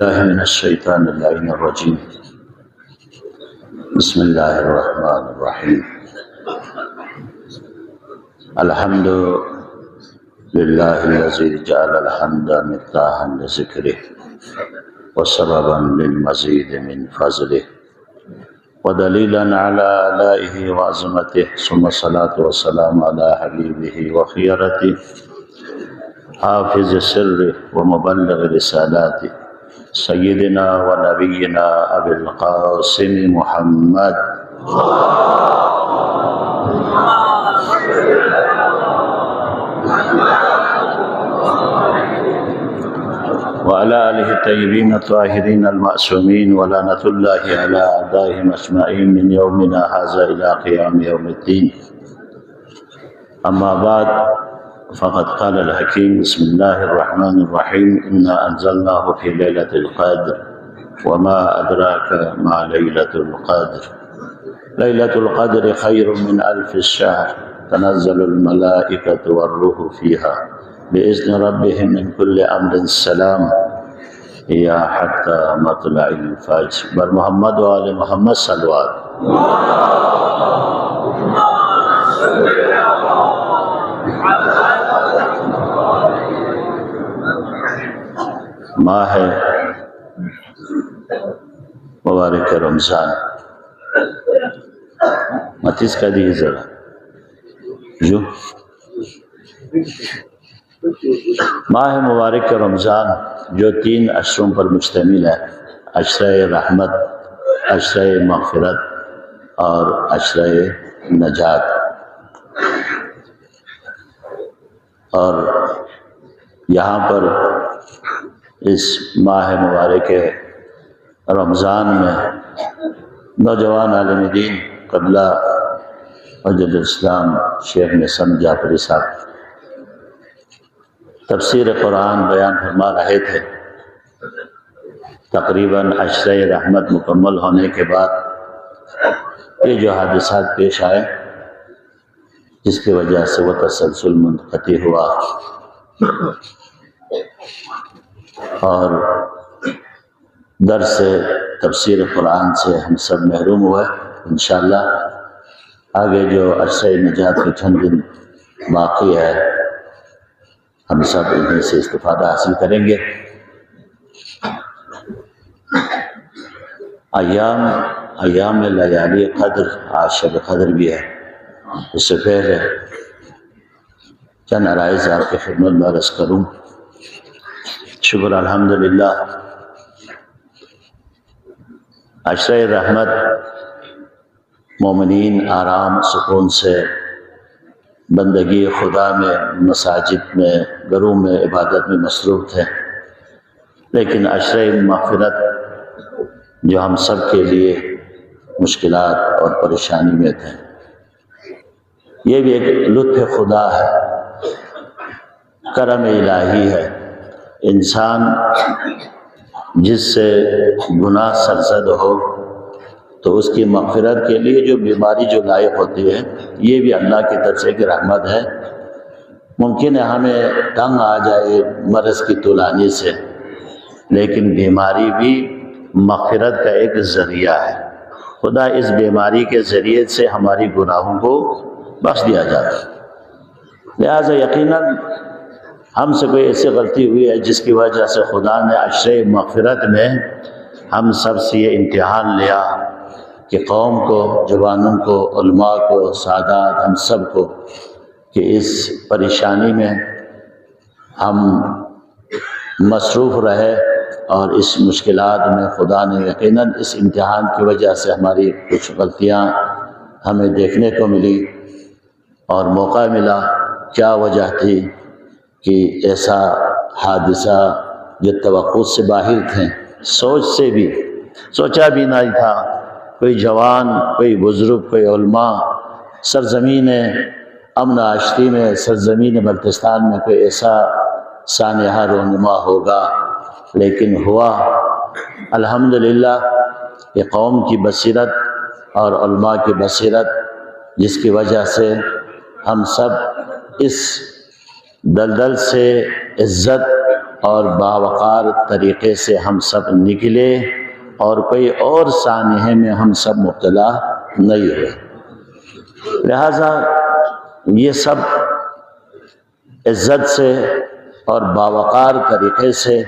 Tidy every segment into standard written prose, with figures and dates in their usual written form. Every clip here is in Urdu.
الله من الشيطان اللعين الرجيم. بسم الله الرحمن الرحيم. الحمد لله الذي جعل الحمد مفتاحا لذكره وسببا للمزيد من فضله ودليلا على آلائه وعظمته، ثم الصلاة والسلام على حبيبه وخيرته حافظ سره ومبلغ رسالاته سيدنا ونبينا أبي القاسم محمد وعلى آله الطيبين الطاهرين المعصومين ولعنة الله على أعدائهم أجمعين من يومنا هذا إلى قيام يوم الدين. أما بعد، فقد قال الحكيم: بسم الله الرحمن الرحيم. إنا أنزلناه في ليلة القدر وما أدراك ما ليلة القدر. ليلة القدر خير من 1000 الشهر، تنزل الملائكة والروح فيها بإذن ربهم من كل أمر السلام هي حتى مطلع الفجر. بر محمد وآل محمد صلوات. ماہ مبارک رمضان متیس کا دیئے ذرا جو ماہ مبارک رمضان جو 3 عشروں پر مشتمل ہے: عشرہ رحمت، عشرہ مغفرت اور عشرہ نجات. اور یہاں پر اس ماہ مبارک رمضان میں نوجوان عالم دین قبلہ حجت الاسلام شیخ نسم جعفری صاحب تفسیر قرآن بیان فرما رہے تھے. تقریباً عشرہ رحمت مکمل ہونے کے بعد یہ جو حادثات پیش آئے جس کی وجہ سے وہ تسلسل منقطع ہوا اور درس تفسیر قرآن سے ہم سب محروم ہوئے. انشاءاللہ آگے جو عرصہ نجات کے چند دن باقی ہے ہم سب انہیں سے استفادہ حاصل کریں گے. ایام لیالی قدر، آج شب قدر بھی ہے. اس سے پہلے چند عرائض آپ کی خدمت میں عرض کروں. شکر الحمدللہ، عشرہ رحمت مومنین آرام سکون سے بندگی خدا میں، مساجد میں، گھروں میں عبادت میں مصروف تھے. لیکن عشرہ مغفرت جو ہم سب کے لیے مشکلات اور پریشانی میں تھے، یہ بھی ایک لطف خدا ہے، کرم الہی ہے. انسان جس سے گناہ سرزد ہو تو اس کی مغفرت کے لیے جو بیماری جو لائق ہوتی ہے یہ بھی اللہ کی طرف سے ایک رحمت ہے. ممکن ہے ہمیں تنگ آ جائے مرض کی طولانی سے، لیکن بیماری بھی مغفرت کا ایک ذریعہ ہے. خدا اس بیماری کے ذریعے سے ہماری گناہوں کو بخش دیا جاتا ہے. لہٰذا یقیناً ہم سے کوئی ایسی غلطی ہوئی ہے جس کی وجہ سے خدا نے عشرہ مغفرت میں ہم سب سے یہ امتحان لیا کہ قوم کو، جوانوں کو، علماء کو، سادات، ہم سب کو، کہ اس پریشانی میں ہم مصروف رہے. اور اس مشکلات میں خدا نے یقیناً اس امتحان کی وجہ سے ہماری کچھ غلطیاں ہمیں دیکھنے کو ملی اور موقع ملا. کیا وجہ تھی کہ ایسا حادثہ جو توقع سے باہر تھے، سوچ سے بھی سوچا بھی نہیں تھا. کوئی جوان، کوئی بزرگ، کوئی علماء سرزمین امن آشتی میں، سرزمین بلتستان میں کوئی ایسا سانحہ رونما ہوگا، لیکن ہوا. الحمدللہ یہ قوم کی بصیرت اور علماء کی بصیرت جس کی وجہ سے ہم سب اس دلدل سے عزت اور باوقار طریقے سے ہم سب نکلے اور کوئی اور سانحے میں ہم سب مبتلا نہیں ہوئے۔ لہذا یہ سب عزت سے اور باوقار طریقے سے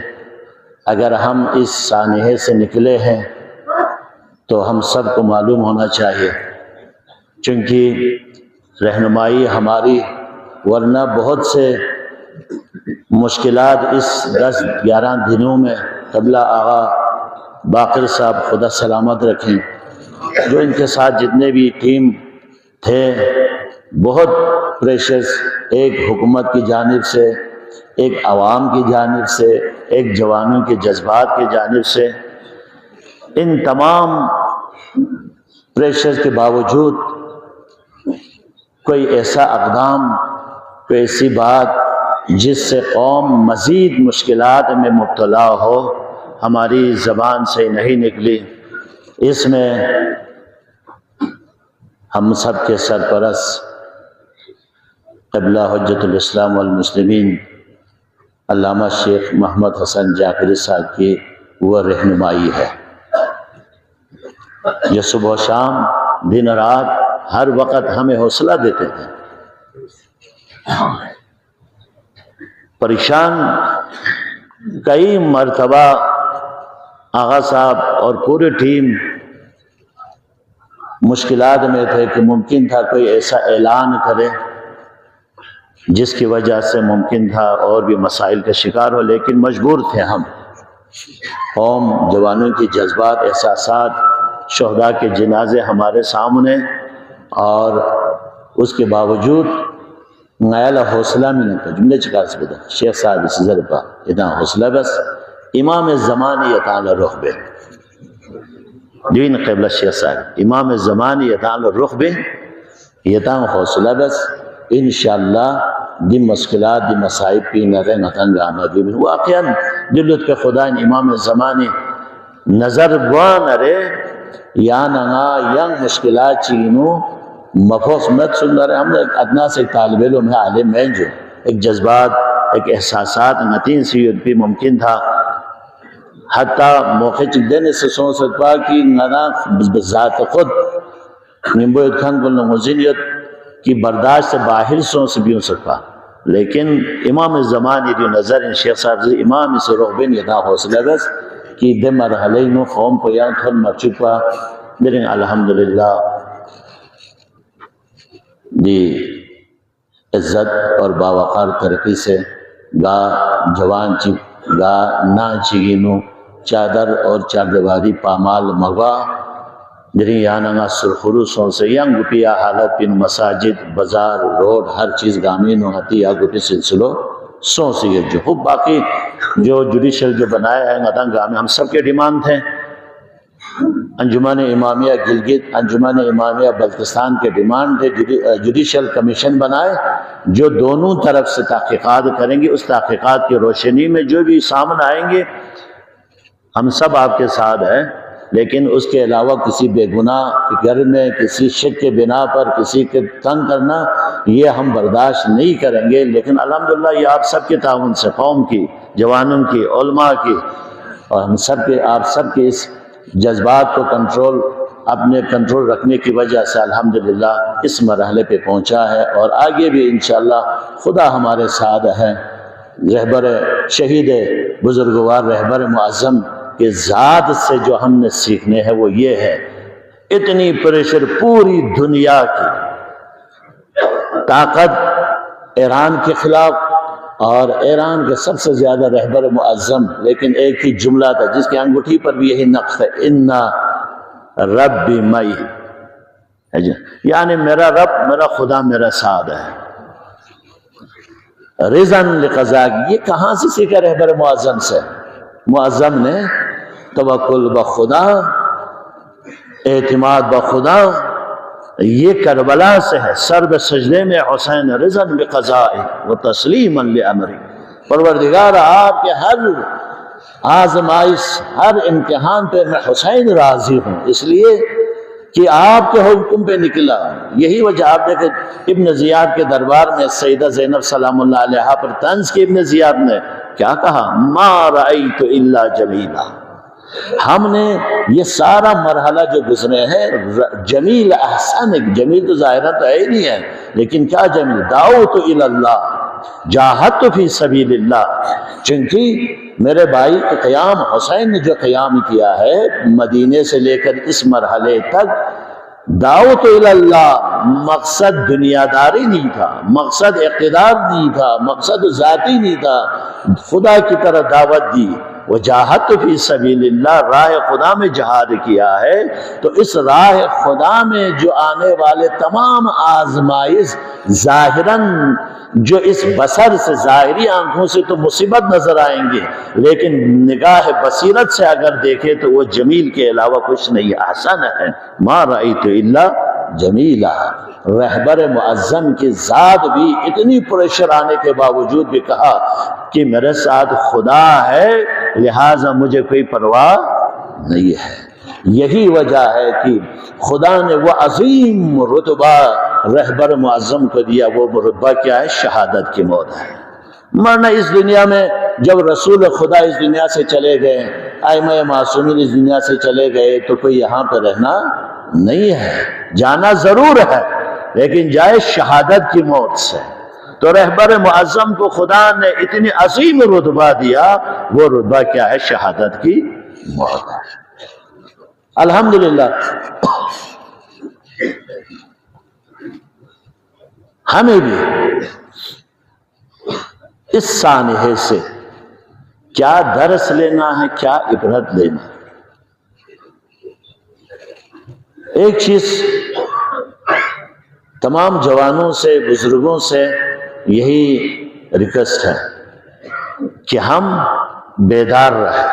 اگر ہم اس سانحے سے نکلے ہیں تو ہم سب کو معلوم ہونا چاہیے، چونکہ رہنمائی ہماری، ورنہ بہت سے مشکلات اس 10-11 دنوں میں قبلہ آغا باقر صاحب خدا سلامت رکھیں، جو ان کے ساتھ جتنے بھی ٹیم تھے، بہت پریشس، ایک حکومت کی جانب سے، ایک عوام کی جانب سے، ایک جوانوں کے جذبات کی جانب سے، ان تمام پریشر کے باوجود کوئی ایسا اقدام، کوئی ایسی بات جس سے قوم مزید مشکلات میں مبتلا ہو، ہماری زبان سے نہیں نکلی۔ اس میں ہم سب کے سرپرست قبلہ حجت الاسلام والمسلمین علامہ شیخ محمد حسن جعفری صاحب کی وہ رہنمائی ہے، جو صبح و شام، دن رات، ہر وقت ہمیں حوصلہ دیتے تھے۔ پریشان کئی مرتبہ آغا صاحب اور پوری ٹیم مشکلات میں تھے کہ ممکن تھا کوئی ایسا اعلان کرے جس کی وجہ سے ممکن تھا اور بھی مسائل کا شکار ہو، لیکن مجبور تھے ہم، قوم، جوانوں کی جذبات، احساسات، شہداء کے جنازے ہمارے سامنے، اور اس کے باوجود نایل حوصلہ میں نے جملے چکا سے بدا شیخ صاحب اس ضربہ اتنا حوصلہ بس امام زمانی تعالی رخ بے دین قبلہ شیخ صاحب امام زمانی تعالی رخ بے یتاں حوصلہ بس انشاءاللہ دی مشکلات دی مصائب پی نظر نتن گانا بھی من واقعا دلت کے خدا ان امام زمانی نظر گوان رے یا ننا ینگ مشکلات چینو مفوس مت سندر ہے۔ ہم نے ادنا سے ایک طالب علم ہے، عالم ہے، جو ایک جذبات، ایک احساسات نتین سی بھی ممکن تھا، حتیٰ موقع چک دینے سے سو سکتا کہ ننا بذات خود نمبو اتخان کلنا مزینیت کی برداشت سے باہر سو سے بھی ہو سکتا، لیکن امام زمانی دی نظر ان شیخ صاحب سے امام سے رغبین یدا حوصلہ بس کہ دے مرحلے نو قوم کو یہاں تھوڑ مرچکا لیکن الحمدللہ دی عزت اور باوقار ترقی سے گا جوان چی گا نا چگینو چادر اور چاردواری پامال مغا دری یانگا سرخرو سو سے ینگ گپیا حالت پین مساجد بازار روڈ ہر چیز گامین ہوتی یا گپی سلسلو سو سے یہ جو خوب باقی جو جوڈیشل جو بنائے ہیں مدن گامی ہم سب کے ڈیمانڈ تھے، انجمن امامیہ گلگت، انجمن امامیہ بلتستان کے ڈیمانڈ تھے جوڈیشل کمیشن بنائے جو دونوں طرف سے تحقیقات کریں گے، اس تحقیقات کی روشنی میں جو بھی سامنے آئیں گے ہم سب آپ کے ساتھ ہیں، لیکن اس کے علاوہ کسی بے گناہ کے گھر میں کسی شک کے بنا پر کسی کے تنگ کرنا یہ ہم برداشت نہیں کریں گے۔ لیکن الحمدللہ یہ آپ سب کے تعاون سے، قوم کی، جوانوں کی، علماء کی، اور ہم سب کے آپ سب کے اس جذبات کو اپنے کنٹرول رکھنے کی وجہ سے الحمدللہ اس مرحلے پہ پہنچا ہے، اور آگے بھی انشاءاللہ خدا ہمارے ساتھ ہے۔ رہبر شہید بزرگوار رہبر معظم کے ذات سے جو ہم نے سیکھنے ہیں وہ یہ ہے، اتنی پریشر پوری دنیا کی طاقت ایران کے خلاف، اور ایران کے سب سے زیادہ رہبر معظم، لیکن ایک ہی جملہ تھا جس کی انگوٹھی پر بھی یہی نقش ہے، اِنَّ رَبِّ مَعِی، یعنی میرا رب، میرا خدا میرا ساتھ ہے۔ رضاً لقضاء، یہ کہاں سے سیکھا رہبر معظم سے؟ معظم نے توکل بخدا، اعتماد بخدا، یہ کربلا سے ہے، سر بسجدے میں حسین رضاً بقضاء و تسلیما لامری، پروردگار آپ کے ہر آزمائش، ہر امتحان پہ میں حسین راضی ہوں، اس لیے کہ آپ کے حکم پہ نکلا۔ یہی وجہ آپ دیکھیں ابن زیاد کے دربار میں سیدہ زینب سلام اللہ علیہ پر طنز کی ابن زیاد نے کیا کہا؟ ما رأیت الا جمیلا. ہم نے یہ سارا مرحلہ جو گزرے ہیں جمیل احسن، جمیل تو ظاہرہ تو ہے ہی نہیں ہے، لیکن کیا جمیل؟ دعوت الی اللہ، جاہدت فی سبیل اللہ. چونکہ میرے بھائی قیام حسین نے جو قیام کیا ہے مدینے سے لے کر اس مرحلے تک، دعوت الی اللہ، مقصد دنیا داری نہیں تھا، مقصد اقتدار نہیں تھا، مقصد ذاتی نہیں تھا، خدا کی طرف دعوت دی. وجاہدت فی سبیل اللہ، راہ خدا میں جہاد کیا ہے. تو اس راہ خدا میں جو آنے والے تمام آزمائش ظاہراً جو اس بصر سے، ظاہری آنکھوں سے تو مصیبت نظر آئیں گے، لیکن نگاہ بصیرت سے اگر دیکھیں تو وہ جمیل کے علاوہ کچھ نہیں، احسن ہے. ما رأیت الا جمیلا. رہبر معظم کی ذات بھی اتنی پریشر آنے کے باوجود بھی کہا کہ میرے ساتھ خدا ہے، لہٰذا مجھے کوئی پرواہ نہیں ہے. یہی وجہ ہے کہ خدا نے وہ عظیم رتبہ رہبر معظم کو دیا. وہ رتبہ کیا ہے؟ شہادت کی موت ہے. مرنا اس دنیا میں، جب رسول خدا اس دنیا سے چلے گئے، ائمہ معصومین اس دنیا سے چلے گئے، تو کوئی یہاں پہ رہنا نہیں ہے. جانا ضرور ہے لیکن جائے شہادت کی موت سے. تو رہبر معظم کو خدا نے اتنی عظیم رتبہ دیا، وہ رتبہ کیا ہے؟ شہادت کی موت ہے. الحمدللہ ہمیں بھی اس سانحے سے کیا درس لینا ہے، کیا عبرت لینا ہے. ایک چیز تمام جوانوں سے، بزرگوں سے یہی ریکویسٹ ہے کہ ہم بیدار رہیں.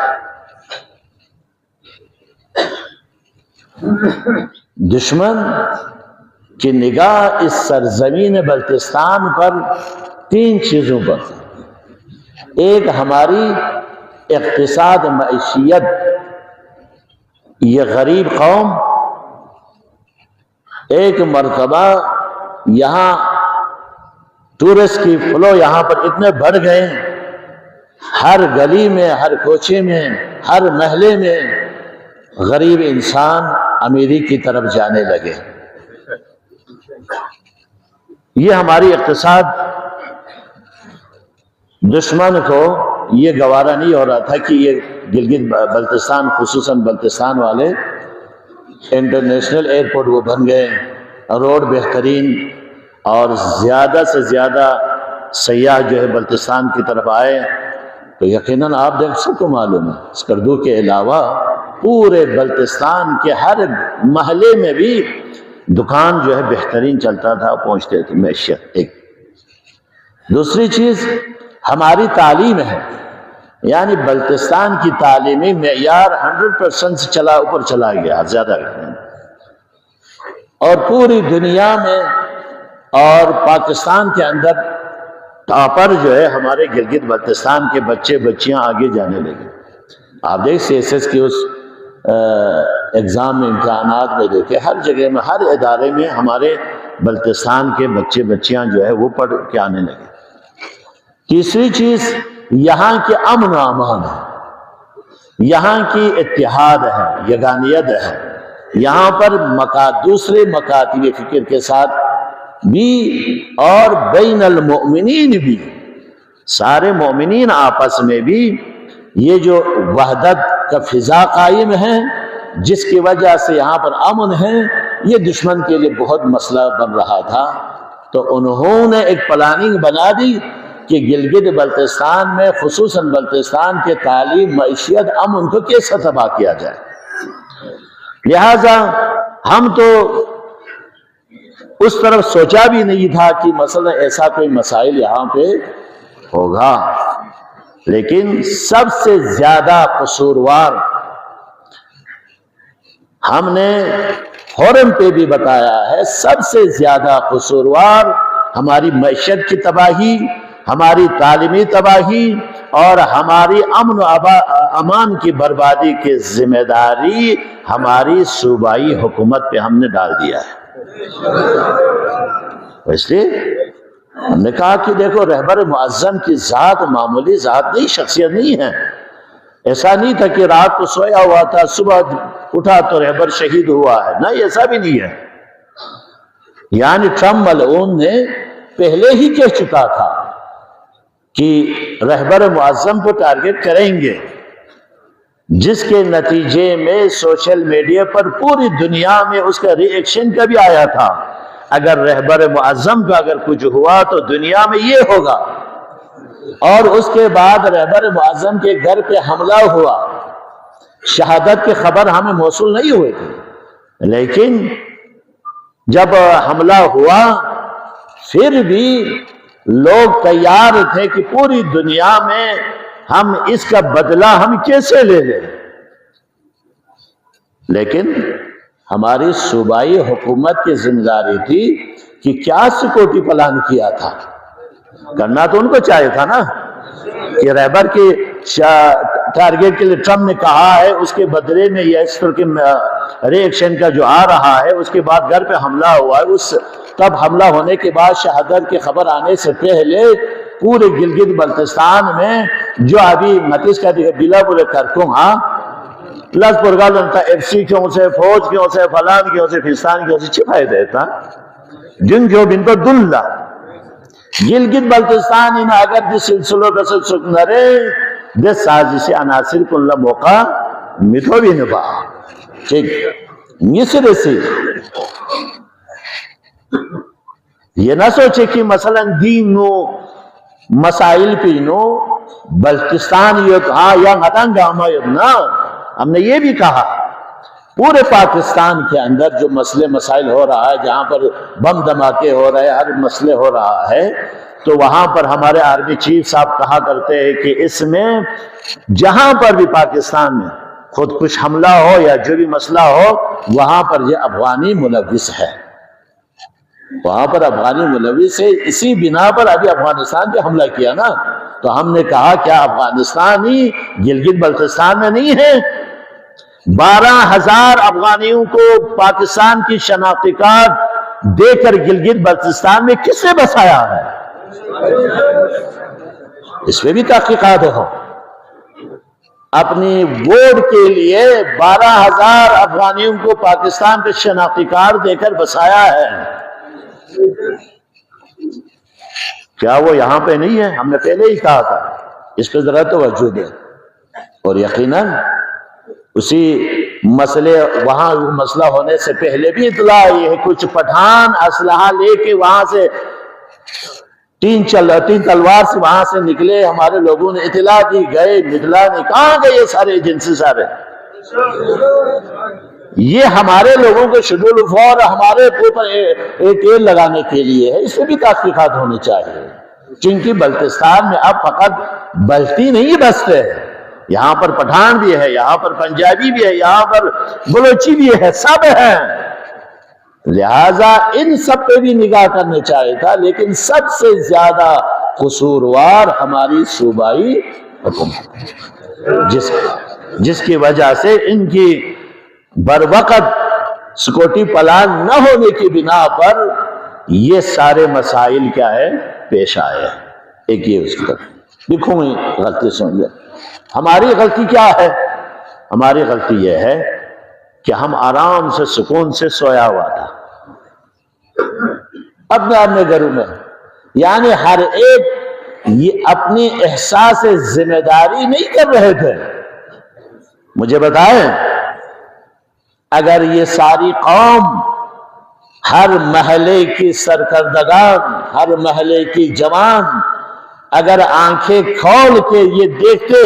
دشمن کی نگاہ اس سرزمین بلتستان پر تین چیزوں پر، ایک ہماری اقتصاد، معیشیت، یہ غریب قوم. ایک مرتبہ یہاں ٹورسٹ کی فلو یہاں پر اتنے بڑھ گئے، ہر گلی میں، ہر کوچے میں، ہر محلے میں غریب انسان امیری کی طرف جانے لگے. یہ ہماری اقتصاد، دشمن کو یہ گوارا نہیں ہو رہا تھا کہ یہ گلگت بلتستان، خصوصاً بلتستان والے انٹرنیشنل ایئرپورٹ وہ بن گئے، روڈ بہترین، اور زیادہ سے زیادہ سیاح جو ہے بلتستان کی طرف آئے. تو یقیناً آپ دیکھ، سب کو معلوم ہے اسکردو کے علاوہ پورے بلتستان کے ہر محلے میں بھی دکان جو ہے بہترین چلتا تھا، پہنچتے تھے معیشت. ایک دوسری چیز ہماری تعلیم ہے، یعنی بلتستان کی تعلیمی معیار 100% سے اوپر چلا گیا، زیادہ. اور پوری دنیا میں اور پاکستان کے اندر ٹاپر جو ہے ہمارے گلگت بلتستان کے بچے بچیاں آگے جانے لگے. آپ دیکھ CSS کی اس ایگزام میں، امتحانات میں دیکھیں، ہر جگہ میں، ہر ادارے میں ہمارے بلتستان کے بچے بچیاں جو ہے وہ پڑھ کے آنے لگے. تیسری چیز یہاں کے امن و امان ہے، یہاں کی اتحاد ہے، یگانیت ہے. یہاں پر دوسرے مکاتب فکر کے ساتھ بھی اور بین المؤمنین بھی، سارے مومنین آپس میں بھی یہ جو وحدت کا فضا قائم ہے، جس کی وجہ سے یہاں پر امن ہے، یہ دشمن کے لیے بہت مسئلہ بن رہا تھا. تو انہوں نے ایک پلاننگ بنا دی کہ گلگت بلتستان میں، خصوصاً بلتستان کے تعلیم، معیشت، امن کو کیسے تباہ کیا جائے. لہذا ہم تو اس طرف سوچا بھی نہیں تھا کہ مثلا ایسا کوئی مسائل یہاں پہ ہوگا. لیکن سب سے زیادہ قصوروار، ہم نے فورم پہ بھی بتایا ہے، سب سے زیادہ قصوروار ہماری معیشت کی تباہی، ہماری تعلیمی تباہی اور ہماری امن و امان کی بربادی کی ذمہ داری ہماری صوبائی حکومت پہ ہم نے ڈال دیا ہے. اس لیے ہم نے کہا کہ دیکھو رہبر معظم کی ذات معمولی ذات نہیں، شخصیت نہیں ہے. ایسا نہیں تھا کہ رات کو سویا ہوا تھا صبح اٹھا تو رہبر شہید ہوا ہے، نہیں ایسا بھی نہیں ہے. یعنی ٹرمپ ملعون نے پہلے ہی کہہ چکا تھا کہ رہبر معظم کو ٹارگٹ کریں گے، جس کے نتیجے میں سوشل میڈیا پر پوری دنیا میں اس کا ری ایکشن کا بھی آیا تھا. اگر رہبر معظم کا اگر کچھ ہوا تو دنیا میں یہ ہوگا. اور اس کے بعد رہبر معظم کے گھر پہ حملہ ہوا، شہادت کی خبر ہمیں موصول نہیں ہوئی تھی، لیکن جب حملہ ہوا پھر بھی لوگ تیار تھے کہ پوری دنیا میں ہم اس کا بدلہ ہم کیسے لے لیں. لیکن ہماری صوبائی حکومت کی ذمہ داری تھی کہ کیا سیکورٹی پلان کیا تھا. کرنا تو ان کو چاہیے تھا نا کہ رہبر کی ٹارگیٹ کے لیے ٹرمپ نے کہا ہے، اس کے بدلے میں یہ اس طرح کے ری ایکشن کا جو آ رہا ہے، اس کے بعد گھر پہ حملہ ہوا ہے. تب حملہ ہونے کے بعد شہادت کی خبر آنے سے پہلے پورے گلگت بلتستان میں جو ابھی متیس کا بلا بولے کرکوں ہاں لس پرگالن تھا، ایف سی کیوں سے، فوج کیوں سے، فلان کیوں سے، فلسطان کیوں سے چھپائے دیتا جن کیوں بن کو دلہ گلگت بلتستان ان اگر جس سلسلوں کا سکنرے دس سازشی عناصر کو اللہ موقع مٹھو بھی نبا ٹھیک نصر سے. یہ نہ سوچے کہ مثلا دین نو مسائل پہ نو بلتستان ہاں یا غتنگامہ نا. ہم نے یہ بھی کہا پورے پاکستان کے اندر جو مسئلے مسائل ہو رہا ہے، جہاں پر بم دھماکے ہو رہے ہیں، ہر مسئلے ہو رہا ہے، تو وہاں پر ہمارے آرمی چیف صاحب کہا کرتے ہیں کہ اس میں جہاں پر بھی پاکستان میں خود کچھ حملہ ہو یا جو بھی مسئلہ ہو، وہاں پر یہ افغانی ملوث ہے، وہاں پر افغانی ملوث ہے. اسی بنا پر ابھی افغانستان پہ حملہ کیا نا. تو ہم نے کہا کیا افغانستان ہی گلگت بلتستان میں نہیں ہے؟ 12,000 افغانیوں کو پاکستان کی شناختی کارڈ دے کر گلگت بلتستان میں کس نے بسایا ہے؟ اس میں بھی تحقیقات ہو. اپنی ووٹ کے لیے 12,000 افغانیوں کو پاکستان کے شناختی کارڈ دے کر بسایا ہے. کیا وہ یہاں پہ نہیں ہے؟ ہم نے پہلے ہی کہا تھا. اس پہ ذرا توجہ دیں. اور یقیناً اسی مسئلے وہاں مسئلہ ہونے سے پہلے بھی اطلاع آئی ہے، کچھ پٹھان اسلحہ لے کے وہاں سے تین تلوار سے وہاں سے نکلے. ہمارے لوگوں نے اطلاع دی، گئے نکلا نہیں. کہاں گئے یہ سارے ایجنسی سارے؟ یہ ہمارے لوگوں کو شیڈول فور ہمارے اوپر ایل لگانے کے لیے ہے. اس میں بھی تحقیقات ہونی چاہیے، چونکہ بلتستان میں اب فقط بلتی نہیں بستے ہیں، یہاں پر پٹھان بھی ہے، یہاں پر پنجابی بھی ہے، یہاں پر بلوچی بھی ہے، سب ہیں. لہذا ان سب پہ بھی نگاہ کرنے چاہیے تھا. لیکن سب سے زیادہ قصوروار ہماری صوبائی حکومت، جس کی وجہ سے ان کی بروقت سیکورٹی پلان نہ ہونے کی بنا پر یہ سارے مسائل کیا ہے پیش آئے. ایک یہ اس کا لکھوں میں غلطی سمجھے. ہماری غلطی کیا ہے؟ ہماری غلطی یہ ہے کہ ہم آرام سے سکون سے سویا ہوا تھا اپنے گھروں میں. یعنی ہر ایک یہ اپنی احساس ذمہ داری نہیں کر رہے تھے. مجھے بتائیں، اگر یہ ساری قوم، ہر محلے کی سرکردگان، ہر محلے کی جوان اگر آنکھیں کھول کے یہ دیکھتے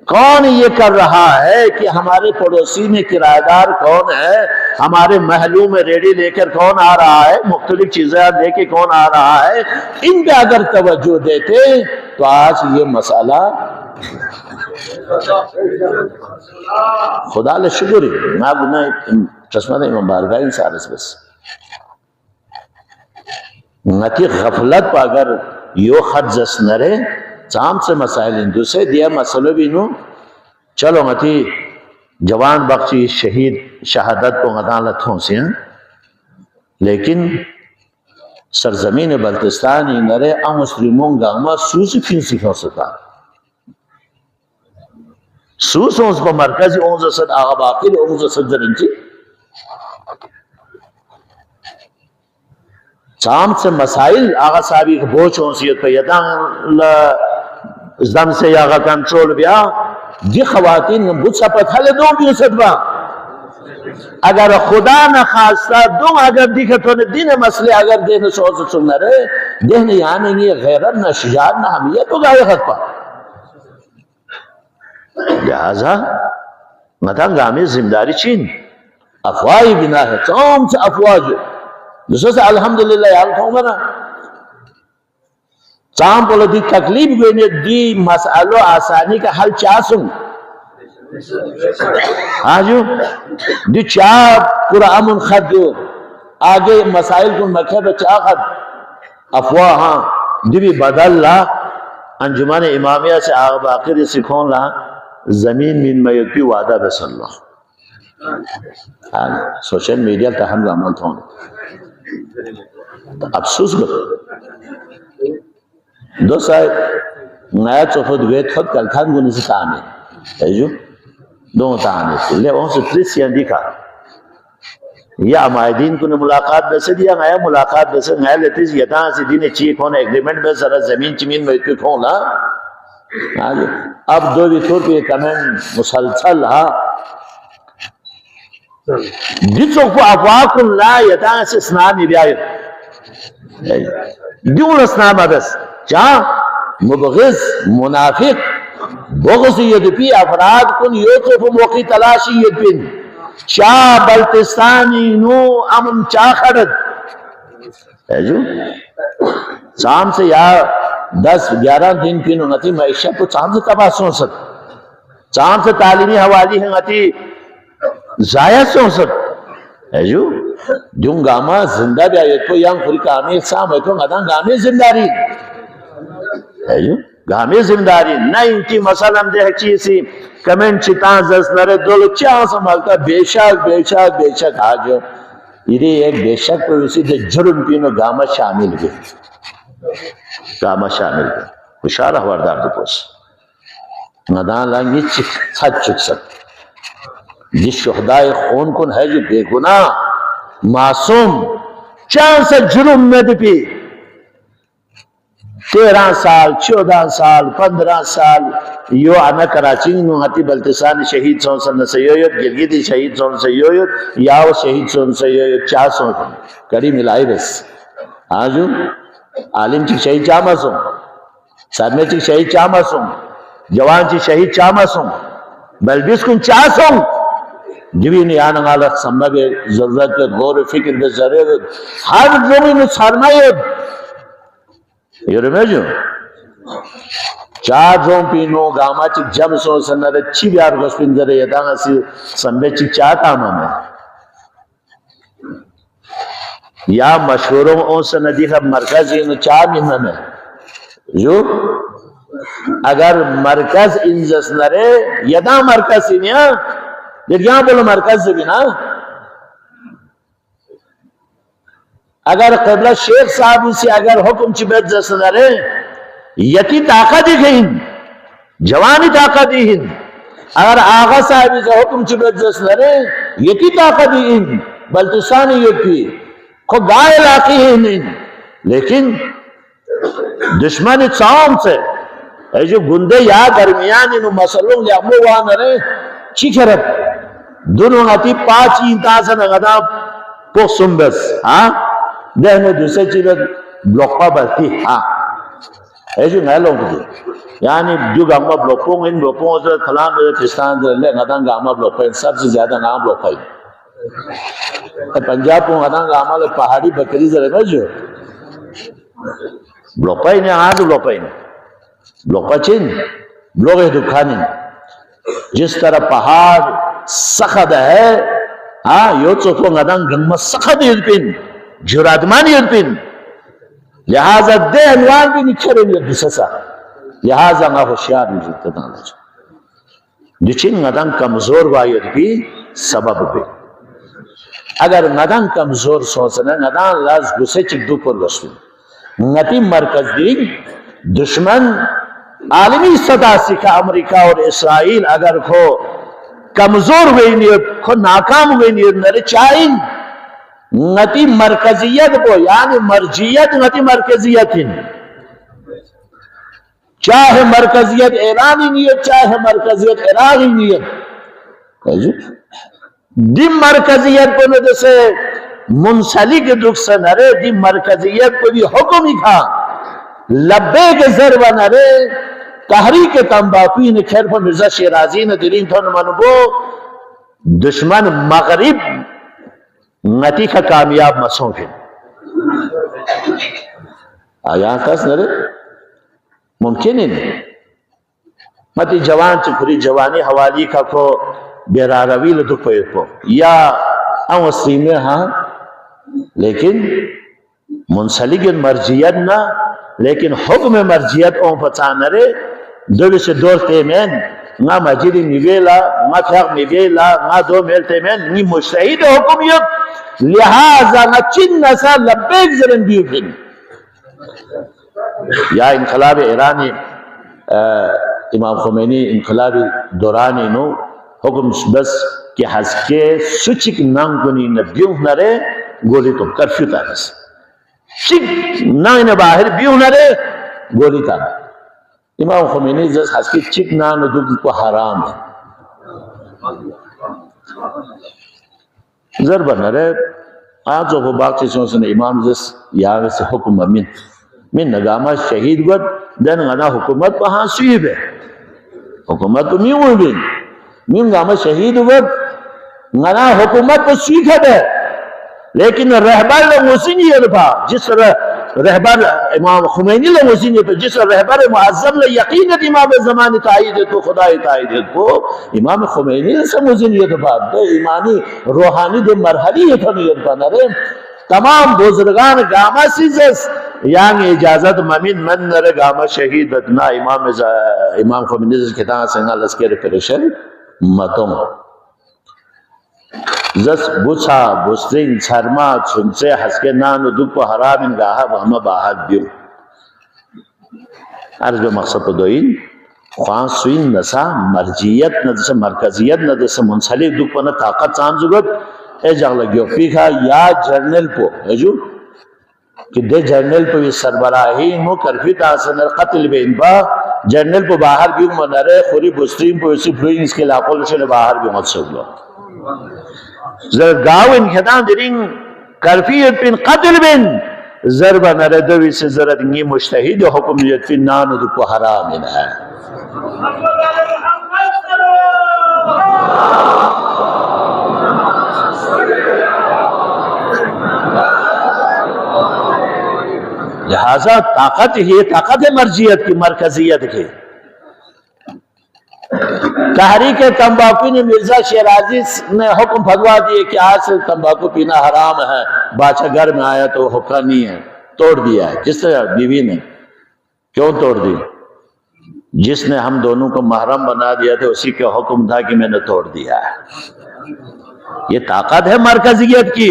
کون یہ کر رہا ہے کہ ہمارے پڑوسی میں کرایہ دار کون ہے، ہمارے محلوں میں ریڑھی لے کر کون آ رہا ہے، مختلف چیزیں لے کے کون آ رہا ہے، ان پہ اگر توجہ دیتے تو آج یہ مسئلہ خدا لے شکری نا گناہ چشمہ دے مبارکہ انسان اس بس نتی غفلت پا اگر یو خط زس نرے چام سے مسائل ہندو سے دیا مسئلہ بھی نو چلو متی جوان بخشی شہید شہادت کو غدالت ہوں سے ہیں، لیکن سرزمین بلتستانی نرے مسلمون گاما سوسی فینسی کھو سکا سوس اس پا مرکزی اونزا صد آغا باقی اونزا صد زرنچی چام سے مسائل آغا صاحبی کا بوچ ہونسیت پہ یدان ازدم سے آغا کنٹرول بیا دی خواتین بود سا پتھلے دوں بھی اسد با اگر خدا نخواستہ دوں اگر دیکھتو نے دین مسئلے اگر دین سوز سننا رہے دین یعنی نہیں غیرت نہ شجاعت نہ حمیت تو گائے خط پا لہذا مطلب گامی زمداری چین افواہی بنا ہے چون سے افواہ جو دوسرے سے الحمدللہ یاد کھوں گا نا چاہم بولا دی تکلیف گوئنے دی مسئلو آسانی کا حل چاہ ہاں جو دی چاہ پورا امن خط دو آگے مسائل کن مکھر چاہ خط افواہ ہاں دی بھی بدل لا انجمان امامیہ سے آغا باقر سکھون لا زمین من میت پی وعدہ بس اللہ سوشل میڈیا تحمل عمل تھون افسوس گو دو صاحب نیا چوفت گویت خود کلکھان گو نسی تعمیر ہے جو دو تعمیر لے وہاں سے تریس یاں دیکھا یا امائدین کو نے ملاقات بسد یا نیا ملاقات بسد نیا لیتیز یتاں سے دین چیک ہونا ایگریمنٹ بس سر زمین چمین میں اتنی کھون لا اب دو بھی طور پہ کمنٹ مسلسل ہاں جسو کو افواق اللہ یتاں سے اسنامی بیایت دیون اسنام بس چاہ مبغض منافق بغض یدپی افراد کن یوتف موقی تلاشی یدپن چاہ بلتستانی نو امن چاہ خرد ہے جو سام سے یا 10-11 دن کی نتی معیشت تو چاہم سے تباہ سن سک چاہم سے تعلیمی حوالی ہیں نتی ضائع سن سک ہے جو جن گاما زندہ بھی آئیت کو یہاں خوری کامی اقسام ہے تو مدان گامی زنداری ہے جو گامی زنداری نہ انکی مسئلہ ہم دے چیزی کمنٹ چیتان زس نرے دولو چاہ سمالتا بے شک آجو یہ ایک بے شک پر اسی دے جرم پینو گاما شامل گئے گاما شامل گئے خوشارہ ہوردار دو پوس ندان لانگی سچ چک سک جس شہدائے خون کن ہے جو بے گناہ معصوم چاند سے جرم میں بھی 13 سال 14 سال 15 سال یو آنا کراچی نو ہاتی بلتستان شہید سون سن سیویت گلگیتی شہید سون سیویت یاو شہید سون سیویت 400 کڑی ملائی بس آجو عالم چی شہید چاما سون سرمے چی شہید چاما سون جوان چی شہید چاما سون بلبیس کن 400 جبی نہیں آنا غالت سمبا کے ضرورت کے غور فکر کے ضرورت ہر زمین سرمایت یہ رمے جو 4 زون پینو گاما چک جم سو سنر چی بیار گسپن ذرے یداں اسی سمبے چک چاہ کاما میں یا مشہوروں اون سے ندیخ مرکز انو 4 مہینہ میں جو اگر مرکز انزس نرے یداں مرکز انیا یہاں بولو مرکز سے بھی نا اگر قبلہ شیخ صاحب سے اگر حکم چی بیت جسنا رہے یتی طاقت دیکھیں جوانی طاقت دیکھیں اگر آغا صاحب سے حکم چی بیت جسنا رہے یتی طاقت دیکھیں بلتستانی یتی خود گائے لاقی ہیں لیکن دشمن چاہم سے ہے جو گندے یا درمیان انہوں مسئلوں لیامو وہاں رہے چی کرت دونوں ہاتی 5 انتازن اگدا پوکسن بس ہاں دہنے دوسرے چیزیں بلوکپا بلتی ہاں ایسے نئے لوگ دے یعنی جو گاما بلوکوں ان بلوکوں سے کلام دے پستان دے لے غدان گاما بلوکا ان سب سے زیادہ نام بلوکا ہی پنجاب کو غدان گاما لے پہاڑی بکری سے رہے جو بلوکا ہی نہیں آدھ بلوکا ہی نہیں بلوکا چین بلوک ہے دکھانی جس طرح پہاڑ سخت ہے ہاں یو چوکو غدان گنما سخت ہے پین جرادمانی پین لہذا دے انوان بھی نکھرے نہیں دوسرا لہذا نہ ہوشیار نہیں جلتا دانا جو جچن غدان کمزور وائد بھی سبب بھی اگر ندان کمزور سوچنا ندان لاز گسے چک دو پر گسو نتی مرکز دی دشمن عالمی سطح سکھا امریکہ اور اسرائیل اگر کو کمزور ہوئی نہیں کو ناکام ہوئی نہیں نرے چاہین نتی مرکزیت کو یعنی مرجیت نتی مرکزیت چاہے مرکزیت ایرانی نیت چاہے مرکزیت عراقی نیت دی مرکزیت کو جیسے منسلک دکھ سے نرے دی مرکزیت کو بھی حکم ہی کھا لبے کے ضربہ نرے تحریک تنباکوی نے خیر پر مرزا شیرازی نے دلین تھا نمانبو دشمن مغرب نتی کا کامیاب مسوں کے آیاں کس نرے ممکن ہی نہیں متی جوان چکری جوانی حوالی کا کو بیراروی لدو کوئی کو یا اوستی میں ہاں لیکن منسلک مرجیت نہ لیکن حکم مرجیت اون پچانرے دولی سے دور تیمین نا مجیدی نیویلا نا فیق نیویلا نا دو میل تیمین نی مشتہید حکمیت لہذا نا چن نسا لبیک زرن بیوکن یا انقلاب ایرانی امام خمینی انقلابی دورانی نو حکم بس کہ حسکے سچک نانگونی نبیوں نرے گولی تو کرفیو تانس چک نان باہر بیوں نرے گولی تانا امام خمینی جس حسکی چک نان دو کو حرام ہے ضربہ نرے آج وہ باقی چیزوں سے امام جس یاغ سے حکم من نگامہ شہید گوت دن غنا حکومت پہ ہاں سویب ہے حکومت پہ میوں ہوئی میم گامہ شہید گوت غنا حکومت پہ سویب ہے لیکن رہبر لموسی نہیں ہے جس رہبر امام خمینی لموسی نہیں ہے جس رہبر معظم یقینت امام زمان تائید تو خدا تائید تو امام خمینی سے موزی نہیں ہے دے ایمانی روحانی دے مرحلی ہے تو نہیں ہے تمام بزرگان گامہ سیزس یعنی اجازت ممین من نرے گامہ شہیدتنا امام خمینی سے کتاں سنگا لسکر پریشن متم زس بچا بسترین چھرما چھنچے حسکے نانو دکو حرام انگاہا وہما باہت بیو عرض جو مقصد تو دوئین خوان سوین نسا مرجیت ندس مرکزیت ندس منسلک دکو نا طاقت سانزگت اے جاگ لگیو پیکھا یا جرنل پو جو کہ دے جرنل پو یہ سربراہی مو کرفی تاسنر قتل بے انبا جرنل پو باہر بیو منرے خوری بسترین پو اسی پلوئن اس کے لاپو لشن باہر بیو مت سکلو زرگاو انخدام درین کرفیت پین قتل بین ضربہ نردوی سے زردنگی مشتہید حکمیت پین نانو دکو حرام ہے لہذا طاقت ہی طاقت مرجیت کی مرکزیت کی تحریک تمباکو نے مرزا شیرازی نے حکم بھگوا دیے کہ آج سے تمباکو پینا حرام ہے بادشاہ گھر میں آیا تو حکم نہیں ہے توڑ دیا ہے کس طرح بیوی نے کیوں توڑ دی جس نے ہم دونوں کو محرم بنا دیا تھا اسی کے حکم تھا کہ میں نے توڑ دیا ہے یہ طاقت ہے مرکزیت کی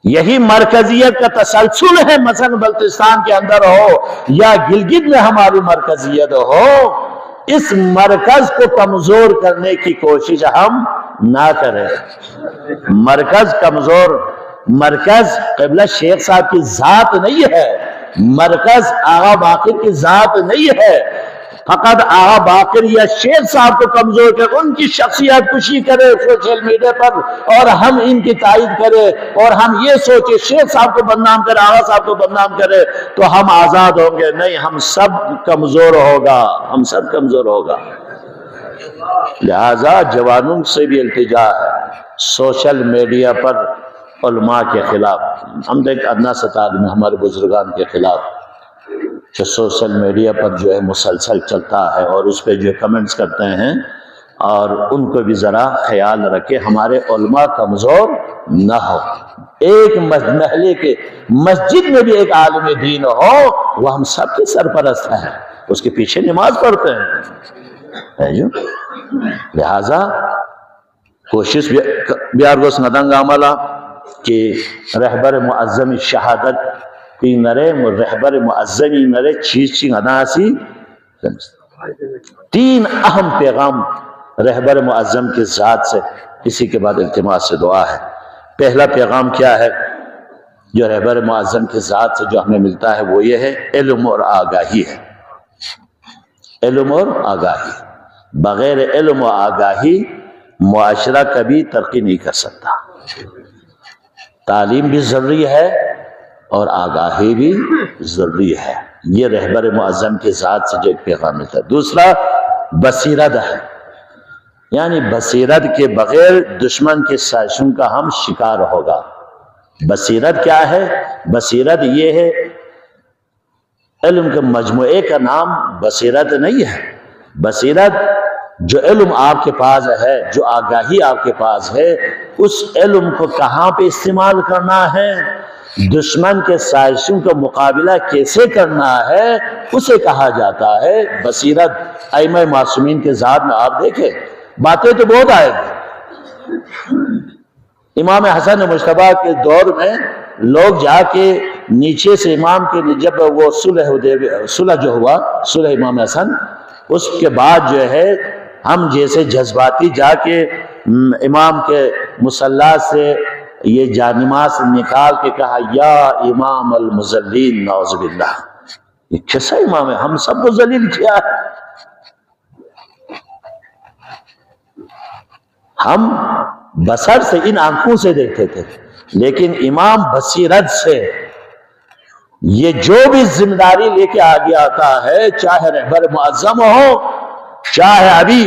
یہی مرکزیت کا تسلسل ہے مثلا بلتستان کے اندر ہو یا گلگت میں ہماری مرکزیت ہو اس مرکز کو کمزور کرنے کی کوشش ہم نہ کریں مرکز کمزور مرکز قبلہ شیخ صاحب کی ذات نہیں ہے مرکز آغا باقر کی ذات نہیں ہے فقط آغا باقر یا شیخ صاحب کو کمزور کر ان کی شخصیت کشی کرے سوشل میڈیا پر اور ہم ان کی تائید کرے اور ہم یہ سوچے شیخ صاحب کو بدنام کرے آغا صاحب کو بدنام کرے تو ہم آزاد ہوں گے نہیں ہم سب کمزور ہوگا ہم سب کمزور ہوگا لہذا جوانوں سے بھی التجا ہے سوشل میڈیا پر علماء کے خلاف ہم دیکھ ادنا ستار میں ہمارے بزرگان کے خلاف جو سوشل میڈیا پر جو ہے مسلسل چلتا ہے اور اس پہ جو کمنٹس کرتے ہیں اور ان کو بھی ذرا خیال رکھے ہمارے علماء کمزور نہ ہو ایک محلے کے مسجد میں بھی ایک عالم دین ہو وہ ہم سب کے سرپرست ہیں اس کے پیچھے نماز پڑھتے ہیں لہذا کوشش بیار گوس ندنگ عملہ کہ رہبر معظم شہادت کی نرے رہبر معظمی نرے چیز چی ندا سی 3 اہم پیغام رہبر معظم کے ذات سے، اسی کے بعد التماس سے دعا ہے۔ پہلا پیغام کیا ہے جو رہبر معظم کے ذات سے جو ہمیں ملتا ہے وہ یہ ہے علم اور آگاہی ہے۔ علم اور آگاہی، بغیر علم و آگاہی معاشرہ کبھی ترقی نہیں کر سکتا۔ تعلیم بھی ضروری ہے اور آگاہی بھی ضروری ہے۔ یہ رہبر معظم کے ذات سے جو ایک پیغام ملتا ہے۔ دوسرا بصیرت ہے، یعنی بصیرت کے بغیر دشمن کے سازشوں کا ہم شکار ہوگا۔ بصیرت کیا ہے؟ بصیرت یہ ہے، علم کے مجموعے کا نام بصیرت نہیں ہے۔ بصیرت جو علم آپ کے پاس ہے، جو آگاہی آپ کے پاس ہے، اس علم کو کہاں پہ استعمال کرنا ہے، دشمن کے سازشوں کا مقابلہ کیسے کرنا ہے، اسے کہا جاتا ہے بصیرت۔ ائمہ معصومین کے ذات میں آپ دیکھیں باتیں تو بہت آئے گی۔ امام حسن مجتبیٰ کے دور میں لوگ جا کے نیچے سے امام کے، جب وہ صلح جو ہوا، صلح امام حسن، اس کے بعد جو ہے ہم جیسے جذباتی جا کے امام کے مصلی سے یہ جانماز نکال کے کہا یا امام المذلین، نعوذ باللہ، یہ کیسا امام ہے، ہم سب کو ذلیل کیا ہے۔ ہم بصر سے، ان آنکھوں سے دیکھتے تھے، لیکن امام بصیرت سے یہ جو بھی ذمہ داری لے کے آگے آتا ہے، چاہے رہبر معظم ہو، چاہے ابھی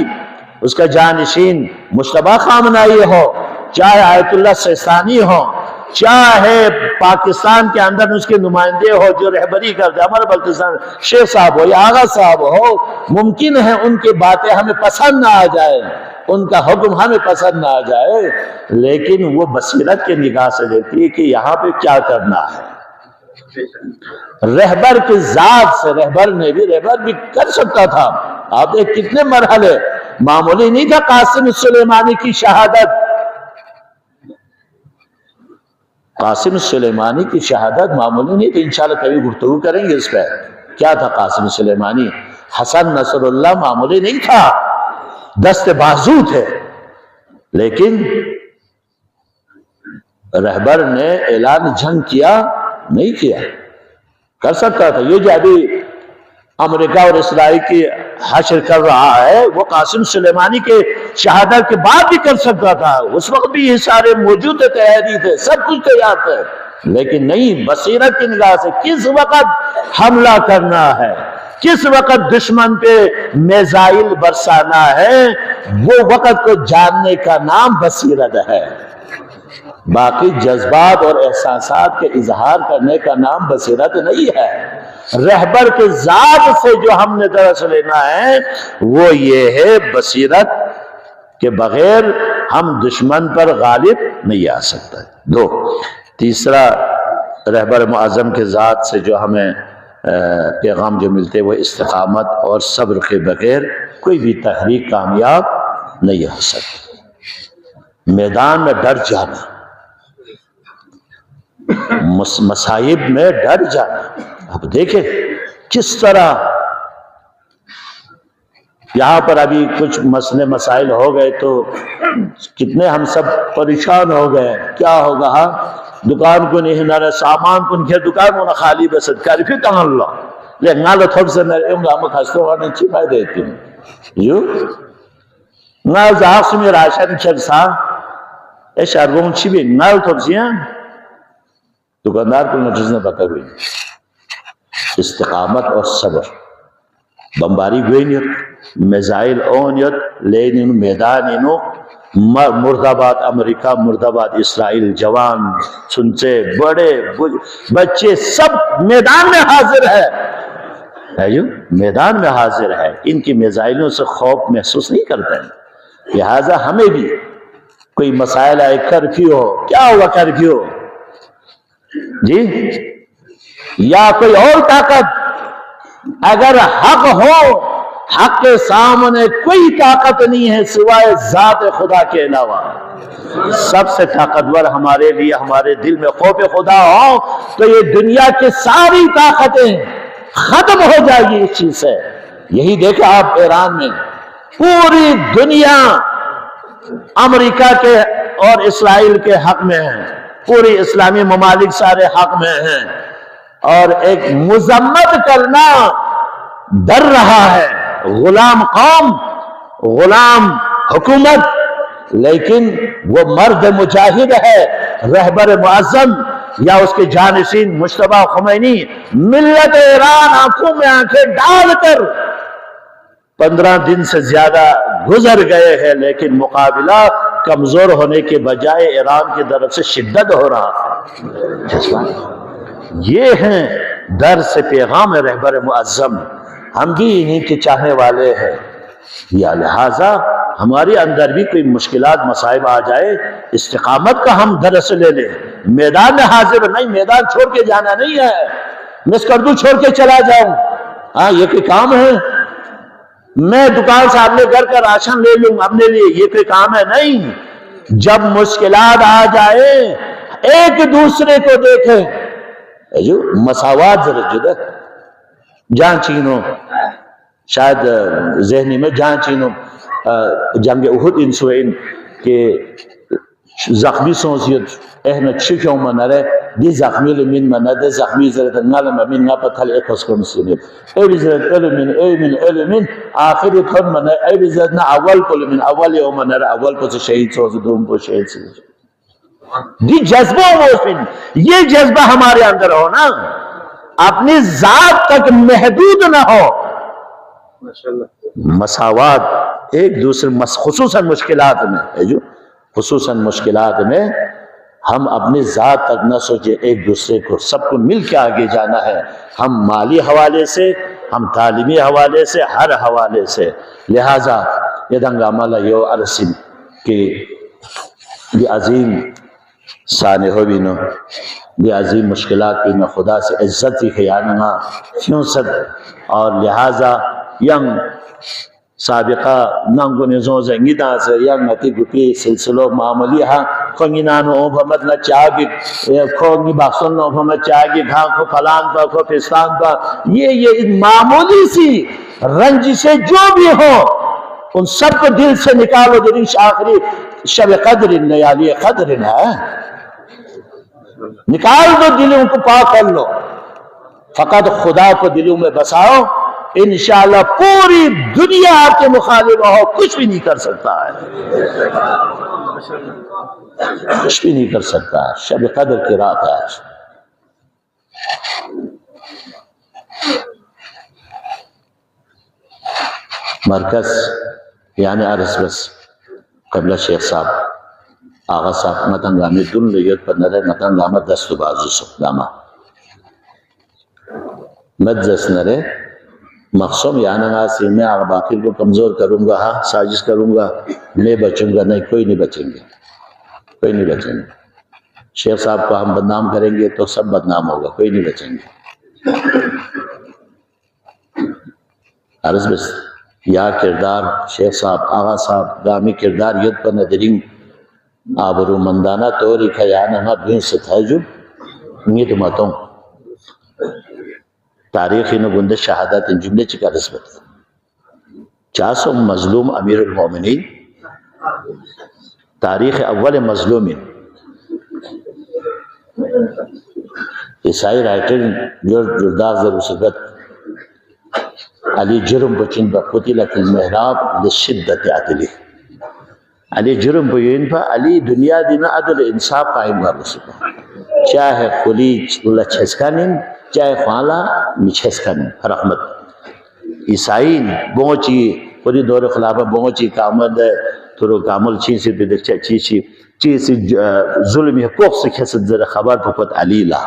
اس کا جانشین مجتبیٰ خامنائی ہو، چاہے آیت اللہ سیستانی ہو، چاہے پاکستان کے اندر اس کے نمائندے ہو جو رہبری کرتے، عمر بلتستان شیخ صاحب ہو یا آغا صاحب ہو، ممکن ہے ان کی باتیں ہمیں پسند نہ آ جائے، ان کا حکم ہمیں پسند نہ آ جائے، لیکن وہ بصیرت کے نگاہ سے دیکھتی ہے کہ یہاں پہ کیا کرنا ہے۔ رہبر کے ذات سے، رہبر بھی کر سکتا تھا۔ آپ دیکھ کتنے مرحلے، معمولی نہیں تھا قاسم سلیمانی کی شہادت۔ قاسم سلیمانی کی شہادت معمولی نہیں تھی، انشاءاللہ کبھی گفتگو کریں گے اس پہ، کیا تھا قاسم سلیمانی۔ حسن نصر اللہ معمولی نہیں تھا، دست بازو تھے، لیکن رہبر نے اعلان جنگ کیا نہیں کیا، کر سکتا تھا۔ یہ جو ابھی امریکہ اور اسرائیل کی حشر کر رہا ہے، وہ قاسم سلیمانی کے شہادت کے بعد بھی کر سکتا تھا، اس وقت بھی یہ سارے موجود تھے، تیاری تھے، سب کچھ تیار تھے، لیکن نہیں، بصیرت کی نگاہ سے کس وقت حملہ کرنا ہے، کس وقت دشمن پہ میزائل برسانا ہے، وہ وقت کو جاننے کا نام بصیرت ہے۔ باقی جذبات اور احساسات کے اظہار کرنے کا نام بصیرت نہیں ہے۔ رہبر کے ذات سے جو ہم نے درس لینا ہے وہ یہ ہے بصیرت کے بغیر ہم دشمن پر غالب نہیں آ سکتا۔ 2، تیسرا رہبر معظم کے ذات سے جو ہمیں پیغام جو ملتے وہ استقامت اور صبر کے بغیر کوئی بھی تحریک کامیاب نہیں ہو سکتی۔ میدان میں ڈر جانا، مصائب میں ڈر جانا، اب دیکھیں کس طرح یہاں پر ابھی کچھ مسئلے مسائل ہو گئے تو کتنے ہم سب پریشان ہو گئے، کیا ہوگا، دکان کو نہیں نہ سامان کو نہیں، دکان کو نہ خالی بسد کاری پھر کہاں اللہ لے نالو تھوک سے میرے امگا ہم خستوں گا نہیں چھپائے دیتی ہوں یوں نال زاق میں راشن چرسا ایش ارگون چی بھی نال تھوک سے دکاندار کو نجز نے بتا ہوئی استقامت اور صبر بمباری گوئنیت میزائل اونیت لینن میدانینو مرد آباد امریکہ مرد آباد اسرائیل جوان سنچے بڑے بچے سب میدان میں حاضر ہے جو میدان میں حاضر ہے، ان کی میزائلوں سے خوف محسوس نہیں کرتے ہیں۔ لہٰذا ہمیں بھی کوئی مسائل آئے کرفیو ہو، کیا ہوا کرفیو جی یا کوئی اور طاقت اگر حق ہو حق کے سامنے کوئی طاقت نہیں ہے سوائے ذات خدا کے علاوہ۔ سب سے طاقتور ہمارے لیے ہمارے دل میں خوف خدا ہو تو یہ دنیا کی ساری طاقتیں ختم ہو جائے گی اس چیز سے۔ یہی دیکھیں آپ ایران میں پوری دنیا امریکہ کے اور اسرائیل کے حق میں ہے، پوری اسلامی ممالک سارے حق میں ہیں، اور ایک مذمت کرنا ڈر رہا ہے، غلام قوم، غلام حکومت، لیکن وہ مرد مجاہد ہے، رہبر معظم یا اس کے جانشین مجتبی خمینی، ملت ایران آنکھوں میں آنکھیں ڈال کر 15 دن سے زیادہ گزر گئے ہیں، لیکن مقابلہ کمزور ہونے کے بجائے ایران کی طرف سے شدت ہو رہا ہے۔ یہ ہیں در سے پیغام رہبر معظم، ہم بھی انہیں کے چاہنے والے ہیں، یا لہذا ہمارے اندر بھی کوئی مشکلات مسائب آ جائے، استقامت کا ہم درس لے لیں، میدان میں حاضر نہیں، میدان چھوڑ کے جانا نہیں ہے، مسکردو چھوڑ کے چلا جاؤں، ہاں یہ کوئی کام ہے؟ میں دکان سے اپنے گھر کا راشن لے لوں اپنے لیے، یہ کوئی کام ہے؟ نہیں۔ جب مشکلات آ جائے ایک دوسرے کو دیکھیں، جو مساوات ذرا جدہ جان چینو، شاید ذہنی میں جان چینو جنگ احد انسوئن کہ زخمی سونسیت احنا چکیوں منارے دی زخمی لمن منادے زخمی زرد نالم امین نا پتھل اکھس کنسینید ایوی زرد علمین آخری تھن منارے ایوی زرد نا اول کل من اول یوم منارے اول کو شہید سوز دوم کو شہید سوز دی جذبہ موفن، یہ جذبہ ہمارے اندر ہو نا، اپنی ذات تک محدود نہ ہو، مساوات ایک دوسرے، خصوصاً مشکلات میں، خصوصاً مشکلات میں ہم اپنی ذات تک نہ سوچے، ایک دوسرے کو سب کو مل کے آگے جانا ہے، ہم مالی حوالے سے، ہم تعلیمی حوالے سے، ہر حوالے سے۔ لہٰذا یہ دنگامہ یو عرصن کہ یہ عظیم سانحو بھی نو، یہ عظیم مشکلات بھی نو، خدا سے عزت ہی خیانہ کیوں صد، اور لہٰذا ینگ سابقہ ننگو نزون زنگی دانسے ینگ نتی گتی سلسلو معاملی ہاں خونگینانو اوپامت نہ چاگی کھونگی باقسن اوپامت چاگی گھاں کو فلان پا کو پستان پا، یہ معمولی سی رنجشیں جو بھی ہو ان سب کو دل سے نکالو، دریش آخری شب قدر لیالی قدر ہے، نکال دو دلوں کو پاک کر لو، فقط خدا کو دلوں میں بساؤ، انشاءاللہ پوری دنیا آپ کے مخالف ہو کچھ بھی نہیں کر سکتا ہے، کچھ بھی نہیں کر سکتا ہے۔ شب قدر کی رات ہے آج، مرکز یعنی عرص بس قبلہ شیخ صاحب آغا صاحب نتنگامی دن لیت پر نرے نتنگامہ دست و بازو سکداما مدزس نرے مخصوم یعنی آسی میں آغا باقی کو کمزور کروں گا، ہاں سازش کروں گا، میں بچوں گا، نہیں کوئی نہیں بچیں گے، کوئی نہیں بچیں گے۔ شیخ صاحب کو ہم بدنام کریں گے تو سب بدنام ہوگا، کوئی نہیں بچیں گے۔ عرض بس یا کردار شیخ صاحب آغا صاحب گامی کردار ید پر ندرین آبرو مندانہ توری کھیانا ہاں بھین ستھاجو نیت ماتوں تاریخی نگندہ شہادات ان جملے چکا رسبت 400 مظلوم امیر المومنین، تاریخ اول مظلومین، عیسائی رائٹر جو جرداز در اسقت علی جرم بچن با قتل فی المحراب لشدت عدلی، علی جرم بچن با علی دنیا دینا عدل انصاف قائم کر رسکا، چاہے خلی اللہ چھسکانین چاہے خوالا مچھسکانین رحمت۔ عیسائی بونچی خودی دور خلافہ بونچی کامل ترو کامل چیسی پیدر چیسی ظلمی حقوق سے کھسد زر خبر پکت علی لا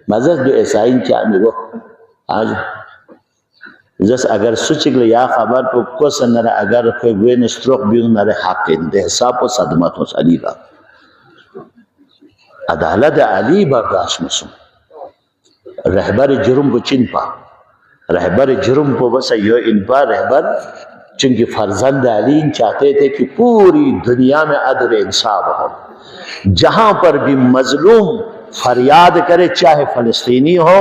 مزد دو عیسائین کیا میگو آج جس اگر سچگل یا خبر پو کس نرے اگر کوئی وین استروک بیون نرے حق اندے حساب و صدمت ہوس علی لا عدالت علی برداشت مسلم رہبر جرم بچن پا رہبر جرم کو بس ان پر رہبر، چونکہ فرزند علی چاہتے تھے کہ پوری دنیا میں عدل انصاف ہو، جہاں پر بھی مظلوم فریاد کرے، چاہے فلسطینی ہو،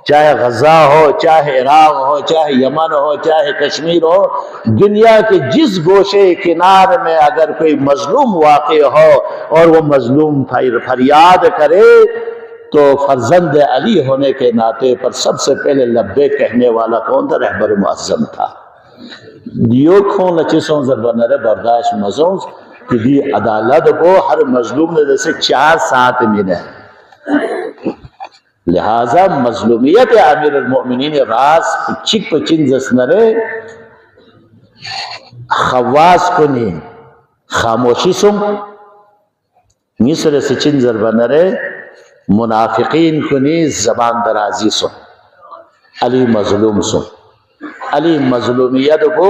چاہے غزہ ہو، چاہے عراق ہو، چاہے یمن ہو، چاہے کشمیر ہو، دنیا کے جس گوشے کنار میں اگر کوئی مظلوم واقع ہو اور وہ مظلوم فریاد کرے تو فرزند علی ہونے کے ناطے پر سب سے پہلے لبیک کہنے والا کون تھا؟ رہبر معظم تھا۔ دیو کھون لچیسوں زربنر برداشت مزوں کہ دی عدالت کو ہر مظلوم نے جیسے 4 ساتھ ملے، لہذا مظلومیت امیر المؤمنین راز چک پچن زسنرے خواس کنی خاموشی سم نیسر سچن زربنرے منافقین کنی زبان درازی سم علی مظلوم سم۔ علی مظلومیت کو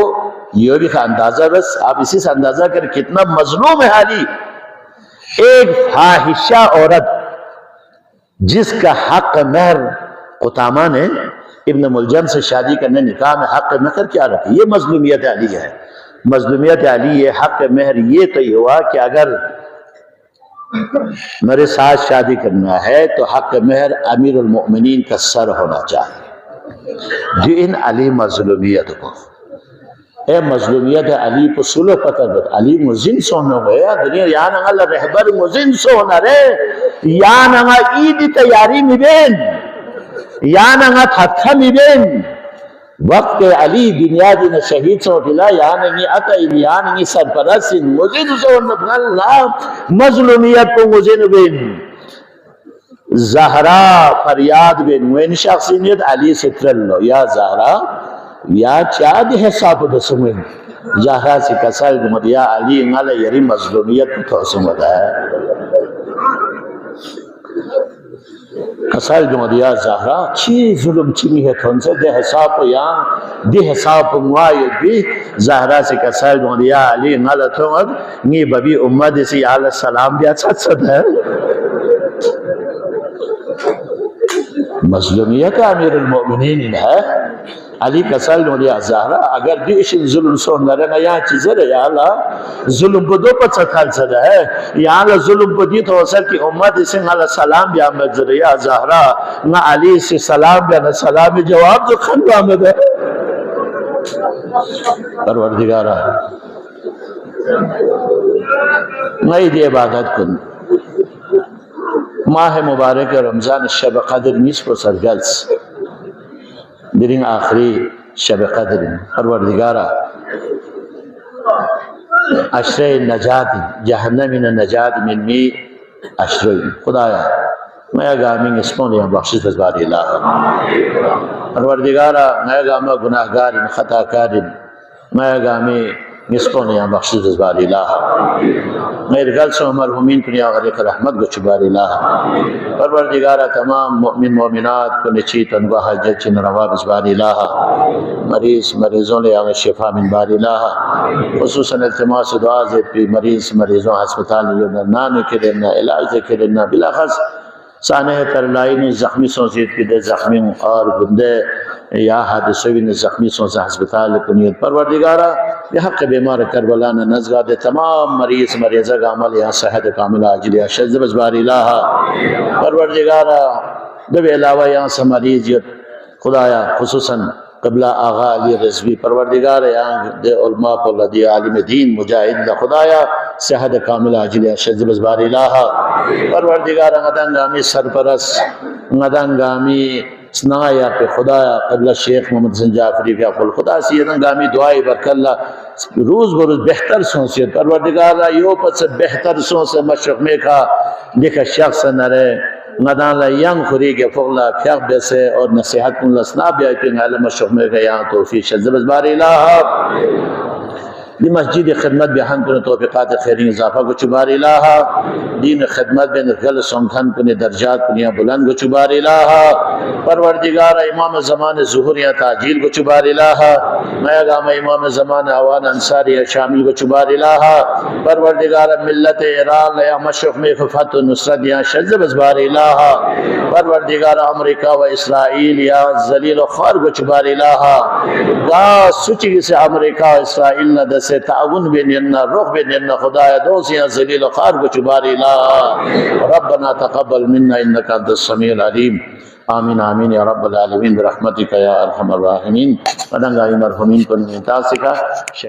یہ بھی اندازہ، بس آپ اسی سے اندازہ کر کتنا مظلوم ہے علی۔ ایک فاحشہ عورت جس کا حق مہر قطامہ نے ابن ملجم سے شادی کرنے نکاح میں حق مہر کیا رکھی، یہ مظلومیت علی ہے۔ مظلومیت علی ہے حق مہر یہ تو ہوا کہ اگر میرے ساتھ شادی کرنا ہے تو حق مہر امیر المؤمنین کا سر ہونا چاہیے۔ جو ان علی مظلومیت کو، اے مظلومیت علی کو سلو پتہ بت علی مزین سونا گیا دنیا یا نگا رہبر مزین سونا رے یا نگا عید تیاری میبین یا نگا تھتھا میبین وقت علی دنیا دین شہید سوٹلا یا نگی اتا یا نگی سرپرست مزین سونا اللہ مظلومیت کو مزین بین۔ زہرا فریاد بین وین شخصیت علی سے ترلو یا زہرا یا چاہ حساب دسمین زہرا سے کسال گمد یا علی انگالا یری مظلومیت کو توسمد ہے کسال گمد یا زہرا چی ظلم چی ہے تھن سے دے حساب یا دے حساب موائد بھی زہرا سے کسال گمد یا علی انگالا تھنگ نی ببی امت اسی علیہ السلام بھی اچھا صد ہے۔ مظلومیت امیر المؤمنین ہے علی کسل نوریا زہرا اگر دیش ظلم سون لرنا یا چیزر یا اللہ ظلم کو دو پت ستھال سد ہے یا اللہ ظلم کو دیت ہو سر کی امت اسے اللہ سلام بیا مجزر یا زہرا نہ علی سے سلام بیا نہ سلام جواب جو خنو آمد ہے۔ پروردگارہ نئی دی عبادت کن ماہ مبارک رمضان شب قدر نیس کو سرگلس درین آخری شب قدر پروردگارہ عشر نجات جہنم نجات من می عشر خدایا میں گامین اسپون یا بخشش بزباری اللہ پروردگارہ میں گامہ گناہگار خطا کار میں گامی نسپون یا بخشش بزباری اللہ میرے گل سے مرحومین کنیا غریق رحمت کو چباری اللہ پروردگارہ تمام مؤمن مومنات کو نچی تنگوہ حجت چن روا بزباری اللہ مریضوں لے آگے شفا من باری اللہ خصوصاً التماس دعا زید پی مریضوں ہسپتال نانو کے دینا علاج کے دینا بلاخص سانح ترلائی نے زخمی سوزید کی دے زخمی اور گندے یا حادثوی نے زخمی سوزا ہسپتال کنیت پروردگارہ یہ حق بیمار کربلا نے نزگا دے تمام مریضہ کا عمل یا صحت کاملہ عجلیہ شجد بزباری الہ پروردگارہ دو علاوہ یہاں سے مریضیت خدایا خصوصاً قبلہ آغا علی رضوی پروردگار یہاں دے علماء پر لدی عالم دین مجاہد خدایا صحت کاملہ عجلیہ شجد بزباری الہ پروردگار غدنگامی سرپرس غدنگامی سنایا پہ خدایا قبل شیخ محمد حسین جعفری پہ اقول خدا سیدنگامی دعائی برک اللہ روز بروز بہتر سونسیت پروردگار یو پس بہتر سونس مشرق میں کھا لکھا شخص نرے ندان لائیان خوری کے فغلا پھیق بیسے اور نصیحت کن لسنا بیائی پہ انگا مشرق میں کھا یہاں توفیق شجد بزباری الہ دی مسجد خدمت بہن کن توفیقات خیرین اضافہ کو چبار الہا دین خدمت بین غل سنکھن کن درجات کنیا بلند کو چبار الہا پروردگار امام زمان ظہور یا تاجیل کو چبار الہا میں گام امام زمان آوان انصاری شامل کو چبار الہا پروردگار ملت ایران یا مشرق میں فتح و نصرت یا شذ بزبار الہا پروردگار امریکہ و اسرائیل یا ذلیل و خوار کو چبار الہا گا سچی سے امریکہ و اسرائیل نہ دسے تعاون بیننا رخ بیننا خدایا دوست یا ذلیل و خوار کو چبار الہا ربنا تقبل منا انکا انت السمیع العلیم آمین آمین یا رب العالمین برحمتک یا ارحم الراحمین ودنگائی مرحومین کو نمتا سکھا